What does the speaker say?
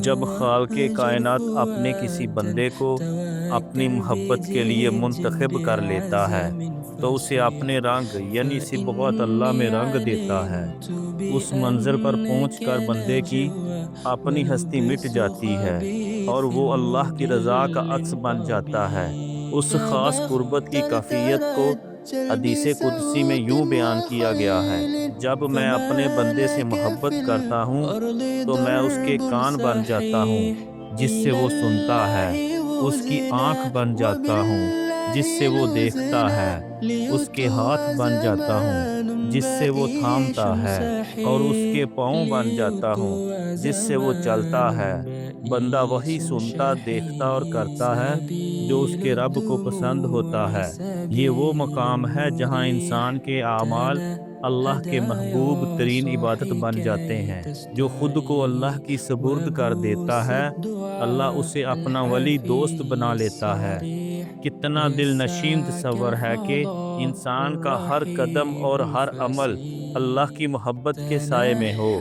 جب خالق کائنات اپنے کسی بندے کو اپنی محبت کے لیے منتخب کر لیتا ہے تو اسے اپنے رنگ یعنی صبغت اللہ میں رنگ دیتا ہے۔ اس منظر پر پہنچ کر بندے کی اپنی ہستی مٹ جاتی ہے اور وہ اللہ کی رضا کا عکس بن جاتا ہے۔ اس خاص قربت کی کیفیت کو حدیث قدسی میں یوں بیان کیا گیا ہے: جب میں اپنے بندے سے محبت کرتا ہوں تو میں اس کے کان بن جاتا ہوں جس سے وہ سنتا ہے، اس کی آنکھ بن جاتا ہوں جس سے وہ دیکھتا ہے، اس کے ہاتھ بن جاتا ہوں جس سے وہ تھامتا ہے، اور اس کے پاؤں بن جاتا ہوں جس سے وہ چلتا ہے۔ بندہ وہی سنتا، دیکھتا اور کرتا ہے جو اس کے رب کو پسند ہوتا ہے۔ یہ وہ مقام ہے جہاں انسان کے اعمال اللہ کے محبوب ترین عبادت بن جاتے ہیں۔ جو خود کو اللہ کی سپرد کر دیتا ہے، اللہ اسے اپنا ولی دوست بنا لیتا ہے۔ کتنا دل نشین تصور ہے کہ انسان کا ہر قدم اور ہر عمل اللہ کی محبت کے سائے میں ہو۔